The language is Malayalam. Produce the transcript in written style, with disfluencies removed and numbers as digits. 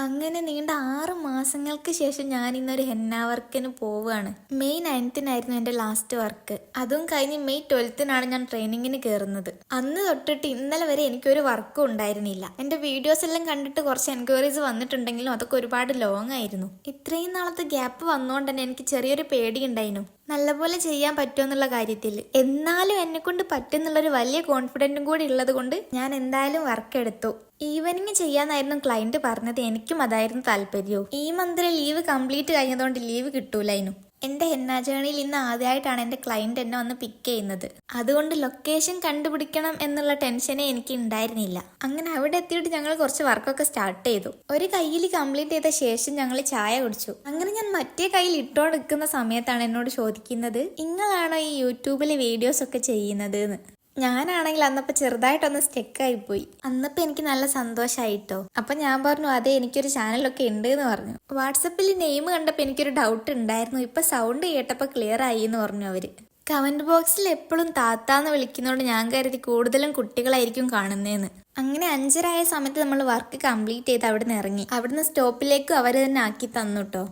അങ്ങനെ നീണ്ട 6 മാസങ്ങൾക്ക് ശേഷം ഞാൻ ഇന്നൊരു ഹെന്ന വർക്കിന് പോവുകയാണ്. മെയ് 9-നായിരുന്നു എൻ്റെ ലാസ്റ്റ് വർക്ക്. അതും കഴിഞ്ഞ് മെയ് 12-നാണ് ഞാൻ ട്രെയിനിങ്ങിന് കയറുന്നത്. അന്ന് തൊട്ടിട്ട് ഇന്നലെ വരെ എനിക്കൊരു വർക്കും ഉണ്ടായിരുന്നില്ല. എൻ്റെ വീഡിയോസ് എല്ലാം കണ്ടിട്ട് കുറച്ച് എൻക്വയറീസ് വന്നിട്ടുണ്ടെങ്കിലും അതൊക്കെ ഒരുപാട് ലോങ് ആയിരുന്നു. ഇത്രയും നാളത്തെ ഗ്യാപ്പ് വന്നുകൊണ്ട് തന്നെ എനിക്ക് ചെറിയൊരു പേടി ഉണ്ടായിരുന്നു, നല്ലപോലെ ചെയ്യാൻ പറ്റുമെന്നുള്ള കാര്യത്തിൽ. എന്നാലും എന്നെ കൊണ്ട് പറ്റുന്നുള്ളൊരു വലിയ കോൺഫിഡൻറ്റും കൂടി ഉള്ളത് കൊണ്ട് ഞാൻ എന്തായാലും വർക്ക് എടുത്തു. ഈവനിങ് ചെയ്യാന്നായിരുന്നു ക്ലയന്റ് പറഞ്ഞത്. എനിക്കും അതായിരുന്നു താല്പര്യവും. ഈ മന്തിലെ ലീവ് കംപ്ലീറ്റ് കഴിഞ്ഞതുകൊണ്ട് ലീവ് കിട്ടൂലായിരുന്നു. എൻ്റെ ഹെന്ന ജേണിയിൽ ഇന്ന് ആദ്യമായിട്ടാണ് എൻ്റെ ക്ലയന്റ് എന്നെ വന്ന് പിക്ക് ചെയ്യുന്നത്. അതുകൊണ്ട് ലൊക്കേഷൻ കണ്ടുപിടിക്കണം എന്നുള്ള ടെൻഷനേ എനിക്ക് ഉണ്ടായിരുന്നില്ല. അങ്ങനെ അവിടെ എത്തിയിട്ട് ഞങ്ങൾ കുറച്ച് വർക്കൊക്കെ സ്റ്റാർട്ട് ചെയ്തു. ഒരു കയ്യിൽ കംപ്ലീറ്റ് ചെയ്ത ശേഷം ഞങ്ങൾ ചായ കുടിച്ചു. അങ്ങനെ ഞാൻ മറ്റേ കയ്യിൽ ഇട്ടോണ്ടിരിക്കുന്ന സമയത്താണ് എന്നോട് ചോദിക്കുന്നത്, നിങ്ങളാണോ ഈ യൂട്യൂബിൽ വീഡിയോസ് ഒക്കെ ചെയ്യുന്നത് എന്ന്. ഞാനാണെങ്കിൽ അന്നപ്പോൾ ചെറുതായിട്ടൊന്ന് സ്റ്റെക്കായിപ്പോയി. അന്നപ്പോൾ എനിക്ക് നല്ല സന്തോഷമായിട്ടോ. അപ്പം ഞാൻ പറഞ്ഞു, അതെ എനിക്കൊരു ചാനലൊക്കെ ഉണ്ട് എന്ന് പറഞ്ഞു. വാട്സപ്പിൽ നെയിം കണ്ടപ്പോൾ എനിക്കൊരു ഡൗട്ട് ഉണ്ടായിരുന്നു. ഇപ്പം സൗണ്ട് കേട്ടപ്പോൾ ക്ലിയർ ആയി എന്ന് പറഞ്ഞു അവര്. കമന്റ് ബോക്സിൽ എപ്പോഴും താത്താന്ന് വിളിക്കുന്നതുകൊണ്ട് ഞാൻ കരുതി കൂടുതലും കുട്ടികളായിരിക്കും കാണുന്നതെന്ന്. അങ്ങനെ 5:30 സമയത്ത് നമ്മൾ വർക്ക് കംപ്ലീറ്റ് ചെയ്ത് അവിടെ നിന്ന് ഇറങ്ങി. അവിടുന്ന് സ്റ്റോപ്പിലേക്കും അവർ തന്നെ ആക്കി തന്നു കേട്ടോ.